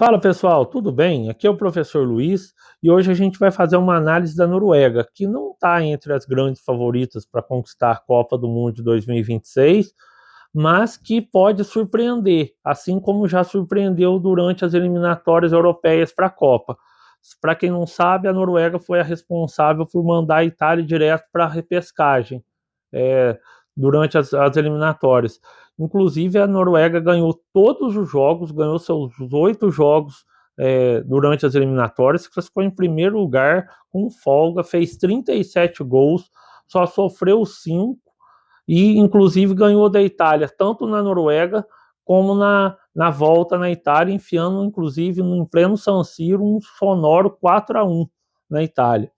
Fala pessoal, tudo bem? Aqui é o professor Luiz e hoje a gente vai fazer uma análise da Noruega, que não está entre as grandes favoritas para conquistar a Copa do Mundo de 2026, mas que pode surpreender, assim como já surpreendeu durante as eliminatórias europeias para a Copa. Para quem não sabe, a Noruega foi a responsável por mandar a Itália direto para a repescagem é, durante as eliminatórias. Inclusive, a Noruega ganhou todos os jogos, ganhou seus 8 jogos durante as eliminatórias, classificou em primeiro lugar com folga, fez 37 gols, só sofreu 5 e, inclusive, ganhou da Itália, tanto na Noruega como na volta na Itália, enfiando, inclusive, em pleno San Siro, um sonoro 4-1 na Itália.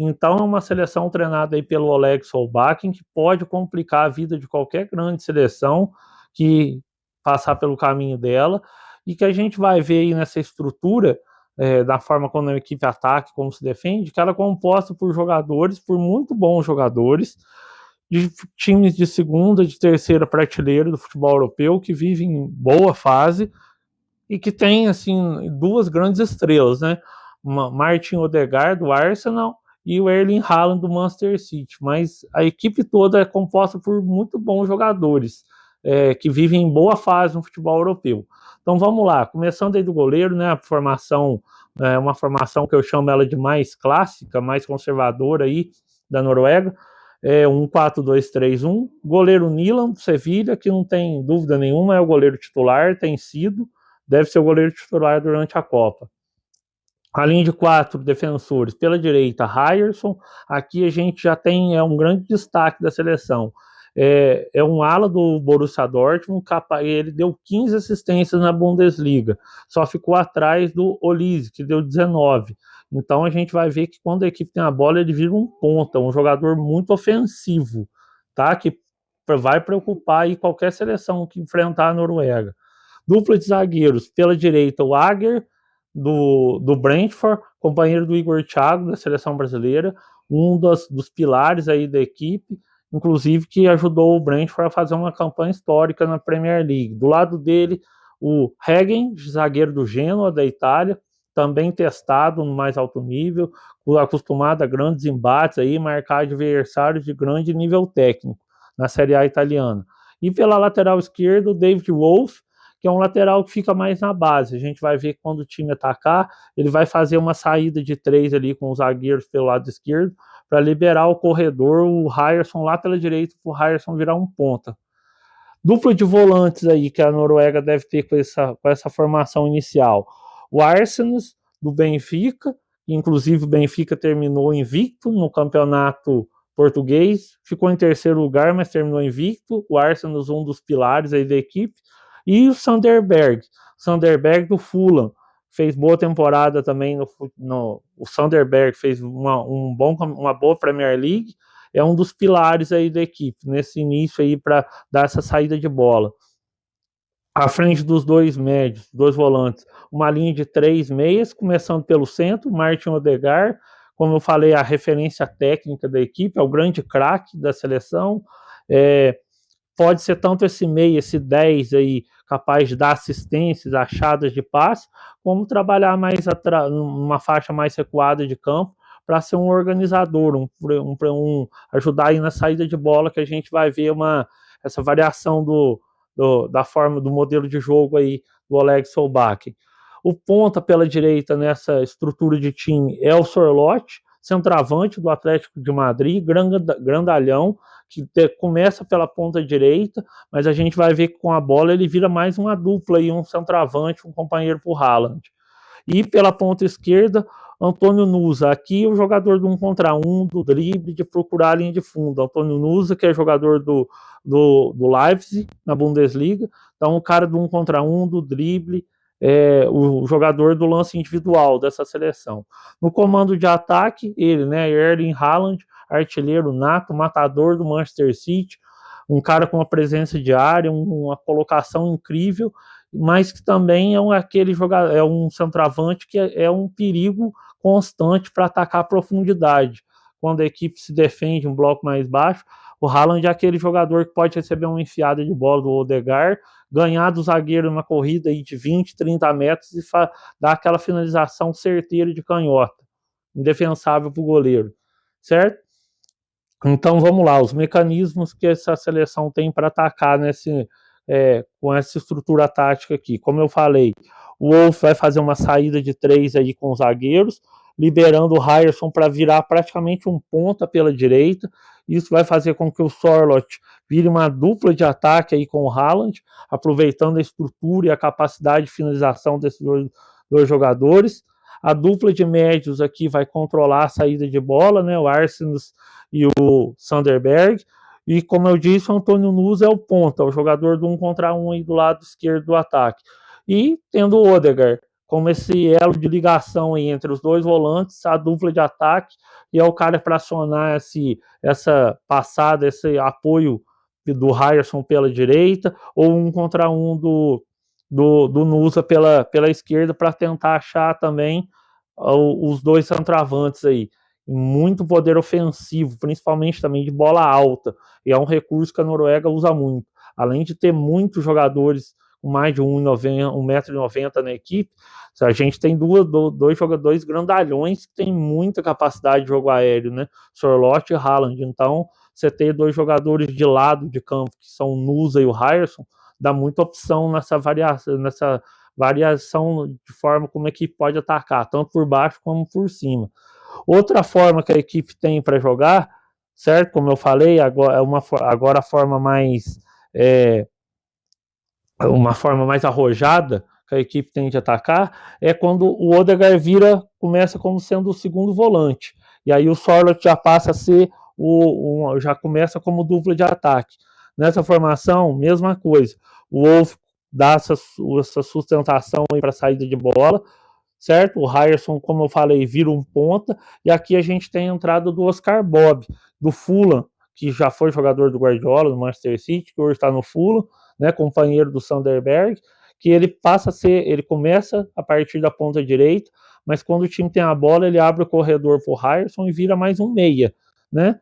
Então é uma seleção treinada aí pelo Oleg Solbakken, que pode complicar a vida de qualquer grande seleção que passar pelo caminho dela, e que a gente vai ver aí nessa estrutura, da forma como a equipe ataca, como se defende, que ela é composta por jogadores, por muito bons jogadores, de times de segunda, de terceira prateleira do futebol europeu, que vivem em boa fase, e que tem, assim, duas grandes estrelas, né? Martin Odegaard, do Arsenal, e o Erling Haaland, do Manchester City. Mas a equipe toda é composta por muito bons jogadores, que vivem em boa fase no futebol europeu. Então vamos lá, começando aí do goleiro, né? A formação, uma formação que eu chamo ela de mais clássica, mais conservadora aí, da Noruega. Um 4-2-3-1. Goleiro Nilan, do Sevilha, que não tem dúvida nenhuma, é o goleiro titular, tem sido, deve ser o goleiro titular durante a Copa. A linha de 4 defensores, pela direita, Ryerson. Aqui a gente já tem um grande destaque da seleção. É um ala do Borussia Dortmund, ele deu 15 assistências na Bundesliga, só ficou atrás do Olise, que deu 19. Então a gente vai ver que quando a equipe tem a bola, ele vira um ponta, um jogador muito ofensivo, tá? Que vai preocupar aí qualquer seleção que enfrentar a Noruega. Dupla de zagueiros, pela direita, o Aguer, do Brentford, companheiro do Igor Thiago, da seleção brasileira, um dos pilares aí da equipe, inclusive que ajudou o Brentford a fazer uma campanha histórica na Premier League. Do lado dele, o Hegen, zagueiro do Genoa, da Itália, também testado no mais alto nível, acostumado a grandes embates, aí, marcar adversários de grande nível técnico na Série A italiana. E pela lateral esquerda, o David Wolf, que é um lateral que fica mais na base. A gente vai ver que quando o time atacar, ele vai fazer uma saída de 3 ali com os zagueiros pelo lado esquerdo, para liberar o corredor, o Ryerson lá pela direita, para o Ryerson virar um ponta. Dupla de volantes aí que a Noruega deve ter com essa formação inicial. O Arsenis, do Benfica, inclusive o Benfica terminou invicto no campeonato português, ficou em terceiro lugar, mas terminou invicto. O Arsenis, um dos pilares aí da equipe. E o Sanderberg do Fulham, fez boa temporada também. O Sanderberg fez uma boa Premier League, é um dos pilares aí da equipe, nesse início aí para dar essa saída de bola. À frente dos dois médios, dois volantes, uma linha de 3 meias, começando pelo centro, Martin Odegaard, como eu falei, a referência técnica da equipe, é o grande craque da seleção. Pode ser tanto esse meia, esse 10 aí, capaz de dar assistências, achadas de passe, como trabalhar mais numa faixa mais recuada de campo, para ser um organizador, ajudar aí na saída de bola, que a gente vai ver essa variação da forma, do modelo de jogo aí do Oleg Solbakken. O ponta pela direita nessa estrutura de time é o Sorloth, centroavante do Atlético de Madrid, grandalhão, que começa pela ponta direita, mas a gente vai ver que com a bola ele vira mais uma dupla, aí, um centroavante, um companheiro para o Haaland. E pela ponta esquerda, Antônio Nusa, aqui o jogador do 1 contra 1, do drible, de procurar a linha de fundo. Antônio Nusa, que é jogador do Leipzig, na Bundesliga, então o cara do 1 contra 1, do drible, o jogador do lance individual dessa seleção. No comando de ataque, ele, né, Erling Haaland, artilheiro nato, matador do Manchester City, um cara com uma presença diária, uma colocação incrível, mas que também aquele jogador, é um centroavante que é um perigo constante para atacar a profundidade. Quando a equipe se defende um bloco mais baixo, O Haaland é aquele jogador que pode receber uma enfiada de bola do Odegaard, ganhar do zagueiro numa corrida aí de 20, 30 metros e dar aquela finalização certeira de canhota, indefensável para o goleiro, certo? Então vamos lá, os mecanismos que essa seleção tem para atacar com essa estrutura tática aqui. Como eu falei, o Wolf vai fazer uma saída de 3 aí com os zagueiros, liberando o Ryerson para virar praticamente um ponta pela direita. Isso vai fazer com que o Sorloth vire uma dupla de ataque aí com o Haaland, aproveitando a estrutura e a capacidade de finalização desses dois jogadores. A dupla de médios aqui vai controlar a saída de bola, né? O Arsens e o Sanderberg. E como eu disse, o Antônio Nunes é o ponta, o jogador do 1 contra 1 aí do lado esquerdo do ataque. E tendo o Odegaard como esse elo de ligação aí entre os dois volantes, a dupla de ataque, e é o cara para acionar essa passada, esse apoio do Ryerson pela direita, ou 1 contra 1 do Nusa pela esquerda, para tentar achar também os dois centroavantes aí. Muito poder ofensivo, principalmente também de bola alta, e é um recurso que a Noruega usa muito. Além de ter muitos jogadores com mais de 1,90 m na equipe, a gente tem dois jogadores grandalhões que tem muita capacidade de jogo aéreo, né? Sorloth e Haaland. Então, você ter dois jogadores de lado de campo, que são o Nusa e o Ryerson, dá muita opção nessa variação de forma como a equipe pode atacar, tanto por baixo como por cima. Outra forma que a equipe tem para jogar, certo? Como eu falei, agora a forma mais uma forma mais arrojada que a equipe tem de atacar é quando o Odegaard começa como sendo o segundo volante, e aí o Sorloth já passa a ser já começa como dupla de ataque. Nessa formação, mesma coisa, o Wolf dá essa sustentação para a saída de bola, certo? O Ryerson, como eu falei, vira um ponta, e aqui a gente tem a entrada do Oscar Bob, do Fulham, que já foi jogador do Guardiola, do Manchester City, que hoje está no Fulham, né, companheiro do Sanderberg, que ele começa a partir da ponta direita, mas quando o time tem a bola, ele abre o corredor para o Ryerson e vira mais um meia, né,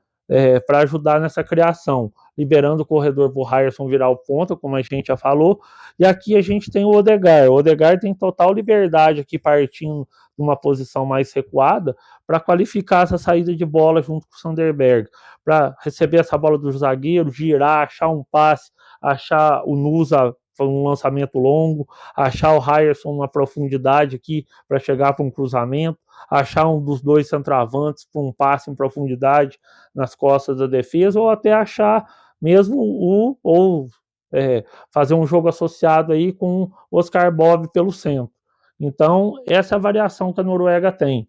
para ajudar nessa criação, liberando o corredor para o Ryerson virar o ponta, como a gente já falou. E aqui a gente tem o Odegaard. O Odegaard tem total liberdade aqui, partindo de uma posição mais recuada, para qualificar essa saída de bola junto com o Sanderberg, para receber essa bola do zagueiro, girar, achar um passe, achar o Nusa um lançamento longo, achar o Ryerson numa profundidade aqui para chegar para um cruzamento, achar um dos dois centroavantes para um passe em profundidade nas costas da defesa, ou até achar mesmo fazer um jogo associado aí com o Oscar Bob pelo centro. Então, essa é a variação que a Noruega tem,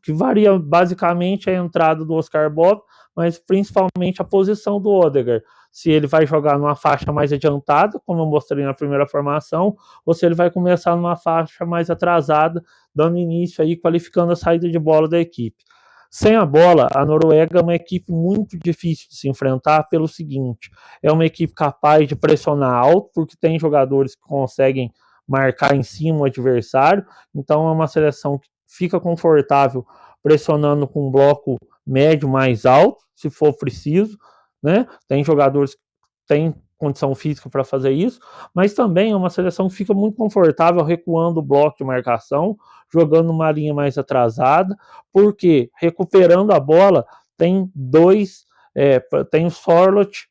que varia basicamente a entrada do Oscar Bob, mas principalmente a posição do Odegaard. Se ele vai jogar numa faixa mais adiantada, como eu mostrei na primeira formação, ou se ele vai começar numa faixa mais atrasada, dando início aí, qualificando a saída de bola da equipe. Sem a bola, a Noruega é uma equipe muito difícil de se enfrentar pelo seguinte: é uma equipe capaz de pressionar alto, porque tem jogadores que conseguem marcar em cima o adversário, então é uma seleção que fica confortável pressionando com um bloco médio mais alto, se for preciso, né? Tem jogadores que têm condição física para fazer isso, mas também é uma seleção que fica muito confortável recuando o bloco de marcação, jogando uma linha mais atrasada, porque recuperando a bola tem tem o Sorloth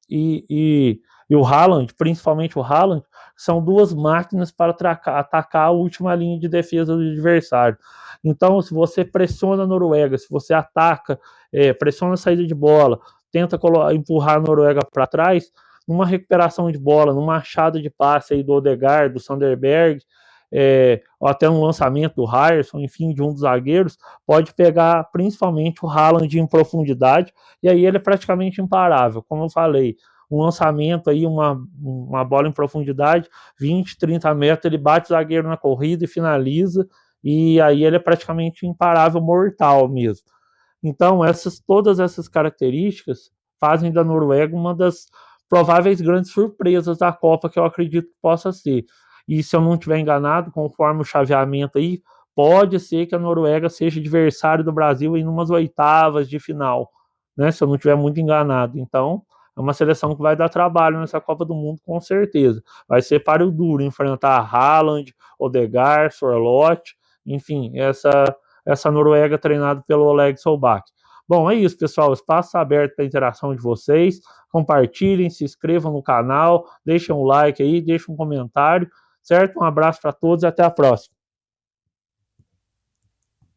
e o Haaland, principalmente o Haaland, são duas máquinas para atacar a última linha de defesa do adversário. Então, se você pressiona a Noruega, se você ataca, pressiona a saída de bola, tenta empurrar a Noruega para trás, numa recuperação de bola, numa achada de passe aí do Odegaard, do Sanderberg, ou até um lançamento do Ryerson, enfim, de um dos zagueiros, pode pegar principalmente o Haaland em profundidade, e aí ele é praticamente imparável. Como eu falei, um lançamento aí, uma bola em profundidade, 20, 30 metros, ele bate o zagueiro na corrida e finaliza, e aí ele é praticamente imparável, mortal mesmo. Então, todas essas características fazem da Noruega uma das prováveis grandes surpresas da Copa, que eu acredito que possa ser. E se eu não estiver enganado, conforme o chaveamento aí, pode ser que a Noruega seja adversário do Brasil em umas oitavas de final. né, se eu não estiver muito enganado. Então, é uma seleção que vai dar trabalho nessa Copa do Mundo, com certeza. Vai ser páreo duro enfrentar Haaland, Odegaard, Sorloth, enfim, essa Noruega treinada pelo Oleg Solbakken. Bom, é isso, pessoal. O espaço está aberto para a interação de vocês. Compartilhem, se inscrevam no canal, deixem um like aí, deixem um comentário, certo? Um abraço para todos e até a próxima.